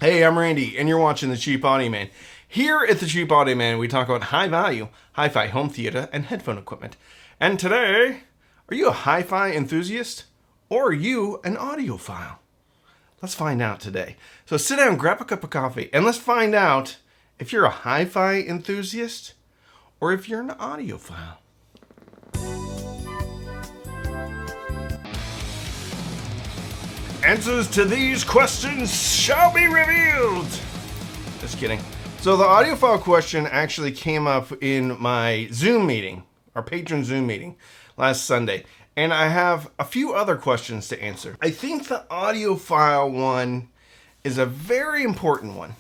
Hey, I'm Randy, and you're watching The Cheap Audio Man. Here at The Cheap Audio Man, we talk about high-value, hi-fi home theater and headphone equipment. And today, are you a hi-fi enthusiast, or are you an audiophile? Let's find out today. So sit down, grab a cup of coffee, and let's find out if you're a hi-fi enthusiast, or if you're an audiophile. Answers to these questions shall be revealed. Just kidding. So the audiophile question actually came up in my Zoom meeting, our patron Zoom meeting last Sunday. And I have a few other questions to answer. I think the audiophile one is a very important one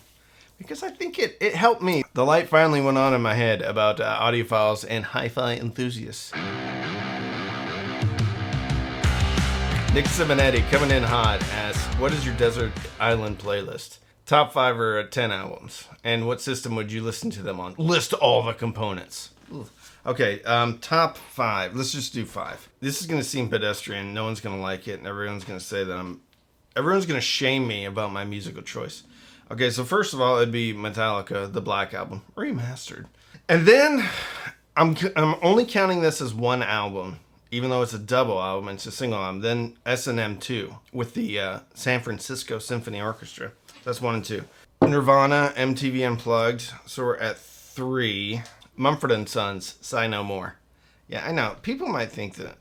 because I think it helped me. The light finally went on in my head about audiophiles and hi-fi enthusiasts. Nick Simonetti coming in hot asks, what is your desert island playlist? Top 5 or 10 albums. And what system would you listen to them on? List all the components. Ooh. Okay, top 5. Let's just do 5. This is going to seem pedestrian. No one's going to like it. And everyone's going to say that everyone's going to shame me about my musical choice. Okay, so first of all, it'd be Metallica, the Black Album, remastered. And then, I'm only counting this as one album. Even though it's a double album, it's a single album. Then S&M 2 with the San Francisco Symphony Orchestra. That's 1 and 2. Nirvana, MTV Unplugged. So we're at 3. Mumford & Sons, Sigh No More. Yeah, I know. People might think that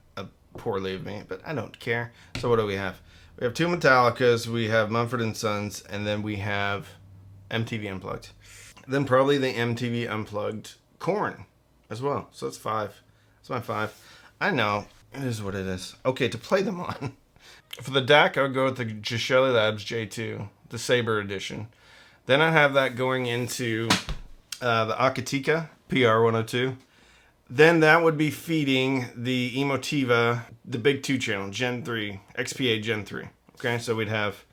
poorly of me, but I don't care. So what do we have? We have 2 Metallicas, we have Mumford & Sons, and then we have MTV Unplugged. Then probably the MTV Unplugged Korn as well. So that's 5. That's my 5. I know. It is what it is. Okay, to play them on. For the DAC, I would go with the Gishelli Labs J2, the Sabre edition. Then I have that going into the Akatika PR102. Then that would be feeding the Emotiva, the Big 2 channel, Gen 3, XPA Gen 3. Okay, so we'd have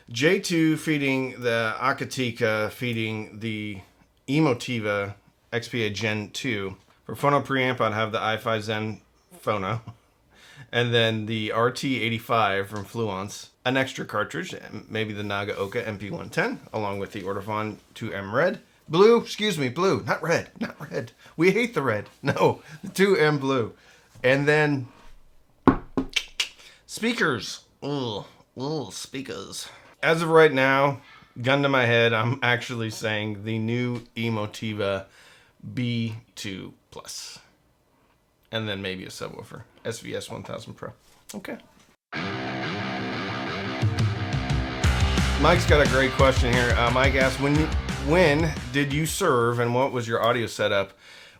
J2 feeding the Akatika, feeding the Emotiva XPA Gen 2. For phono preamp, I'd have the i5 Zen Phono, and then the RT85 from Fluence, an extra cartridge, maybe the Naga Oka MP110, along with the Audiophile 2M Red. Blue, not red. We hate the red. No, the 2M Blue. And then speakers. Speakers. As of right now, gun to my head, I'm actually saying the new Emotiva B2 Plus. And then maybe a subwoofer. SVS 1000 Pro. Okay. Mike's got a great question here. Mike asks, when did you serve and what was your audio setup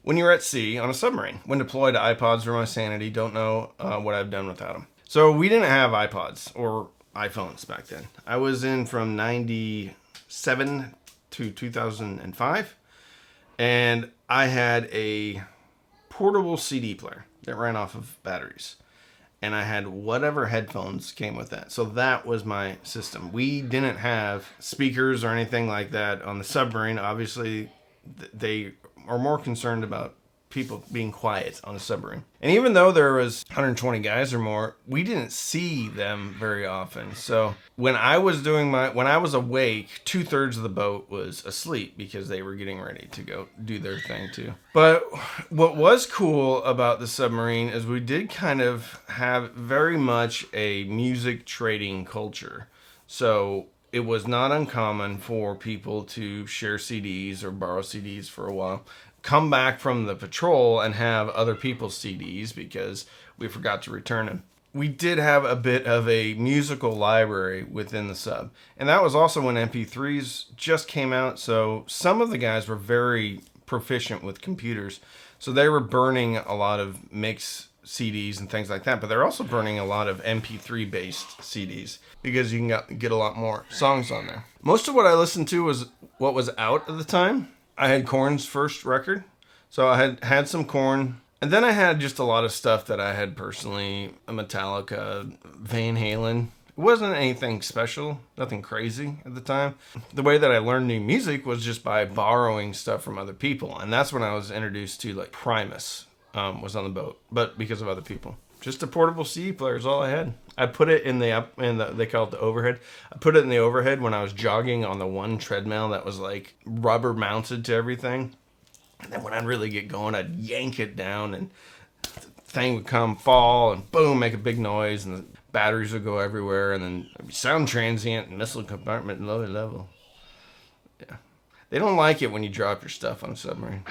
when you were at sea on a submarine? When deployed to iPods for my sanity, don't know what I've done without them. So we didn't have iPods or iPhones back then. I was in from 97 to 2005. And I had a portable CD player that ran off of batteries. And I had whatever headphones came with that. So that was my system. We didn't have speakers or anything like that on the submarine. Obviously, they are more concerned about people being quiet on a submarine. And even though there was 120 guys or more, we didn't see them very often. So when I was awake, 2/3 of the boat was asleep because they were getting ready to go do their thing too. But what was cool about the submarine is we did kind of have very much a music trading culture. So it was not uncommon for people to share CDs or borrow CDs for a while, come back from the patrol and have other people's CDs because we forgot to return them. We did have a bit of a musical library within the sub. And that was also when MP3s just came out. So some of the guys were very proficient with computers. So they were burning a lot of mix CDs and things like that. But they're also burning a lot of MP3 based CDs because you can get a lot more songs on there. Most of what I listened to was what was out at the time. I had Korn's first record, so I had some Korn, and then I had just a lot of stuff that I had personally, Metallica, Van Halen. It wasn't anything special, nothing crazy at the time. The way that I learned new music was just by borrowing stuff from other people, and that's when I was introduced to like Primus was on the boat, but because of other people. Just a portable CD player is all I had. I put it in they call it the overhead. I put it in the overhead when I was jogging on the one treadmill that was like rubber mounted to everything. And then when I'd really get going, I'd yank it down and the thing would fall and boom, make a big noise, and the batteries would go everywhere, and then sound transient and missile compartment and low level. Yeah. They don't like it when you drop your stuff on a submarine.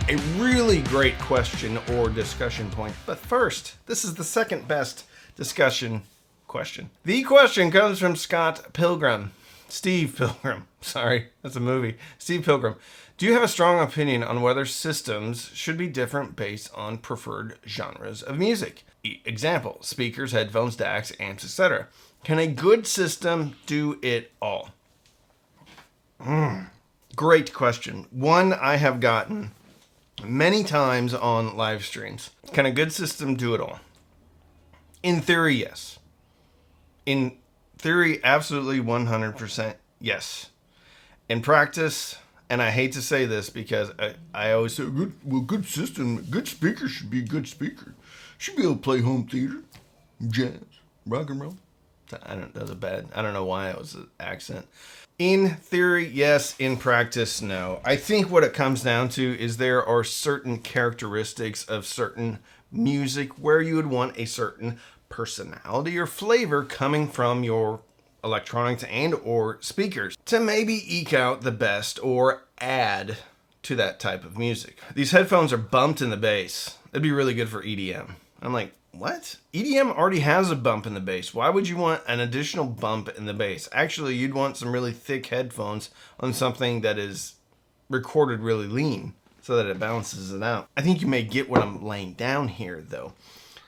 A really great question or discussion point. But first, this is the second best discussion question. The question comes from Steve Pilgrim. Sorry, that's a movie. Steve Pilgrim. Do you have a strong opinion on whether systems should be different based on preferred genres of music? Example, speakers, headphones, DACs, amps, etc. Can a good system do it all? Great question. One I have gotten many times on live streams. Can a good system do it all? In theory, yes. In theory, absolutely 100% yes. In practice, and I hate to say this because I always say, good system, good speaker should be a good speaker. Should be able to play home theater, jazz, rock and roll. I don't know why it was an accent. In theory, yes. In practice, no. I think what it comes down to is there are certain characteristics of certain music where you would want a certain personality or flavor coming from your electronics and or speakers to maybe eke out the best or add to that type of music. These headphones are bumped in the bass. That'd be really good for EDM. I'm like, what? EDM already has a bump in the bass. Why would you want an additional bump in the bass? Actually, you'd want some really thick headphones on something that is recorded really lean so that it balances it out. I think you may get what I'm laying down here, though.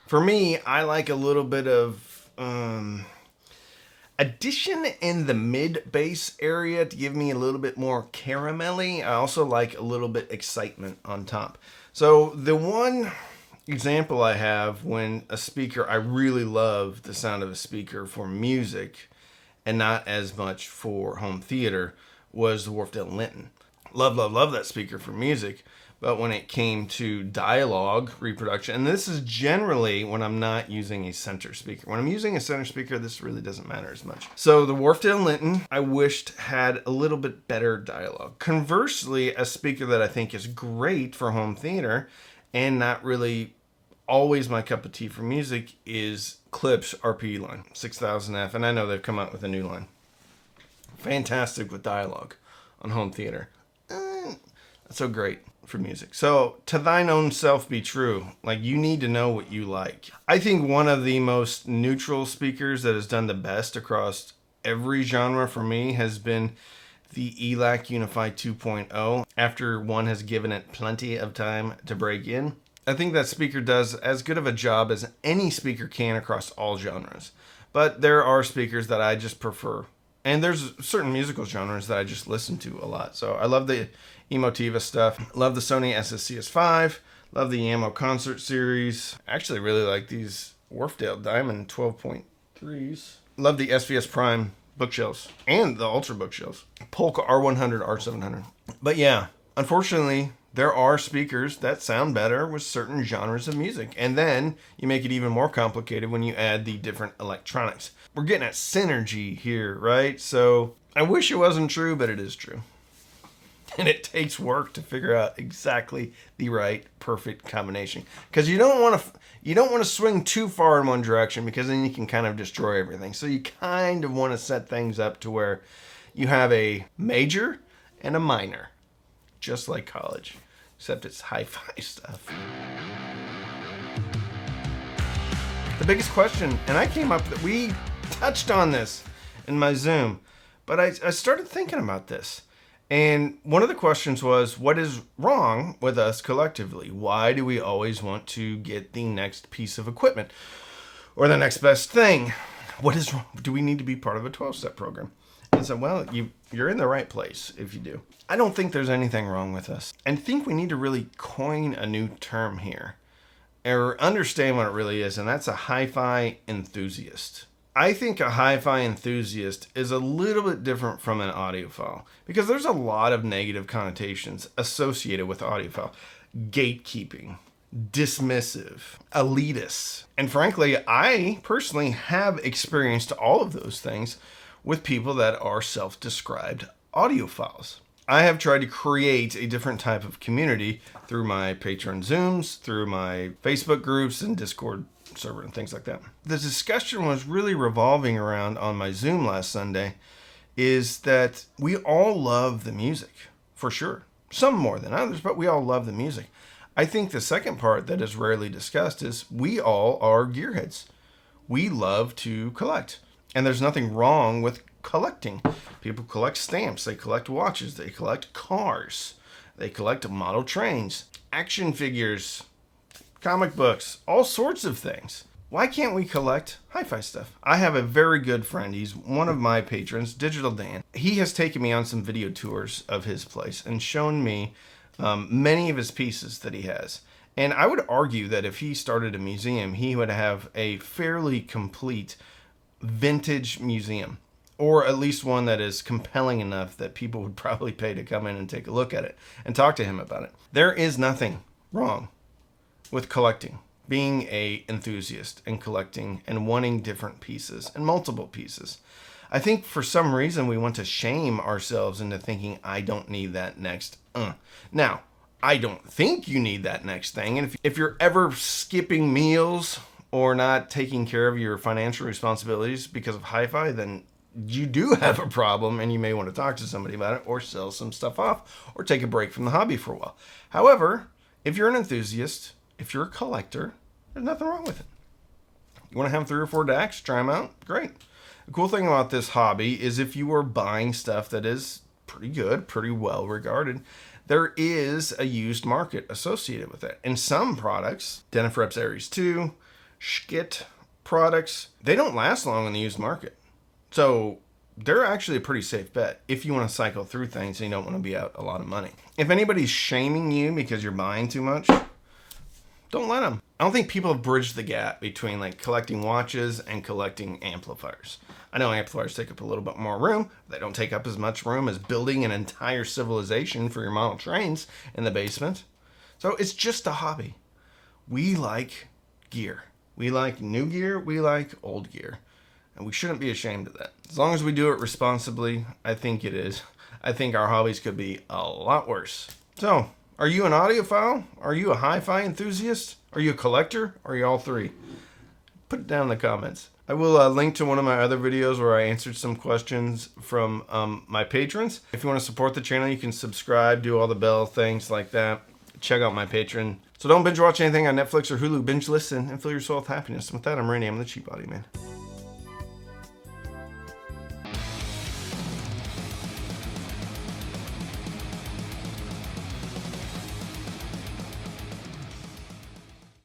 For me, I like a little bit of addition in the mid bass area to give me a little bit more caramelly. I also like a little bit excitement on top. So the one example I have when a speaker, I really love the sound of a speaker for music and not as much for home theater, was the Audiophile Linton. Love that speaker for music. But when it came to dialogue reproduction, and this is generally when I'm not using a center speaker. When I'm using a center speaker, this really doesn't matter as much. So the Audiophile Linton, I wished had a little bit better dialogue. Conversely, a speaker that I think is great for home theater and not really always my cup of tea for music is Klipsch RPE line, 6000F. And I know they've come out with a new line. Fantastic with dialogue on home theater. Not so great for music. So to thine own self be true. Like, you need to know what you like. I think one of the most neutral speakers that has done the best across every genre for me has been the ELAC Unify 2.0 after one has given it plenty of time to break in. I think that speaker does as good of a job as any speaker can across all genres. But there are speakers that I just prefer. And there's certain musical genres that I just listen to a lot. So I love the Emotiva stuff. Love the Sony SSCS5. Love the Ammo Concert Series. I actually really like these Audiophile Diamond 12.3s. Love the SVS Prime bookshelves and the Ultra bookshelves. Polk R100, R700. But yeah, unfortunately, there are speakers that sound better with certain genres of music. And then you make it even more complicated when you add the different electronics. We're getting at synergy here, right? So I wish it wasn't true, but it is true. And it takes work to figure out exactly the right perfect combination. Because you don't want to swing too far in one direction, because then you can kind of destroy everything. So you kind of want to set things up to where you have a major and a minor, just like college, except it's hi-fi stuff. The biggest question, and I came up that we touched on this in my Zoom, but I started thinking about this. And one of the questions was, what is wrong with us collectively? Why do we always want to get the next piece of equipment or the next best thing? What is wrong? Do we need to be part of a 12-step program? And so, well, you're in the right place if you do. I don't think there's anything wrong with us. And think we need to really coin a new term here, or understand what it really is, and that's a hi-fi enthusiast. I think a hi-fi enthusiast is a little bit different from an audiophile, because there's a lot of negative connotations associated with audiophile. gatekeeping, dismissive, elitist. And frankly, I personally have experienced all of those things with people that are self-described audiophiles. I have tried to create a different type of community through my Patreon Zooms, through my Facebook groups and Discord server and things like that. The discussion was really revolving around on my Zoom last Sunday is that we all love the music, for sure. Some more than others, but we all love the music. I think the second part that is rarely discussed is we all are gearheads. We love to collect. And there's nothing wrong with collecting. People collect stamps, they collect watches, they collect cars, they collect model trains, action figures, comic books, all sorts of things. Why can't we collect hi-fi stuff? I have a very good friend. He's one of my patrons, Digital Dan. He has taken me on some video tours of his place and shown me many of his pieces that he has. And I would argue that if he started a museum, he would have a fairly complete vintage museum, or at least one that is compelling enough that people would probably pay to come in and take a look at it and talk to him about it. There is nothing wrong with collecting, being a enthusiast and collecting and wanting different pieces and multiple pieces. I think for some reason we want to shame ourselves into thinking, I don't need that next. Now, I don't think you need that next thing. And if you're ever skipping meals or not taking care of your financial responsibilities because of hi-fi, then you do have a problem and you may want to talk to somebody about it or sell some stuff off or take a break from the hobby for a while. However, if you're an enthusiast, if you're a collector, there's nothing wrong with it. You want to have 3 or 4 DACs, try them out, great. The cool thing about this hobby is if you are buying stuff that is pretty good, pretty well regarded, there is a used market associated with it. And some products, Denafreps Aries 2, Schkit products, they don't last long in the used market. So they're actually a pretty safe bet if you want to cycle through things and you don't want to be out a lot of money. If anybody's shaming you because you're buying too much, don't let them. I don't think people have bridged the gap between like collecting watches and collecting amplifiers. I know amplifiers take up a little bit more room. They don't take up as much room as building an entire civilization for your model trains in the basement. So it's just a hobby. We like gear. We like new gear. We like old gear. And we shouldn't be ashamed of that. As long as we do it responsibly, I think it is. I think our hobbies could be a lot worse. So, are you an audiophile? Are you a hi-fi enthusiast? Are you a collector? Or are you all three? Put it down in the comments. I will link to one of my other videos where I answered some questions from my patrons. If you want to support the channel, you can subscribe, do all the bell things like that. Check out my Patreon. So don't binge watch anything on Netflix or Hulu. Binge listen and fill your soul with happiness. With that, I'm Randy. I'm the Cheap Audio Man.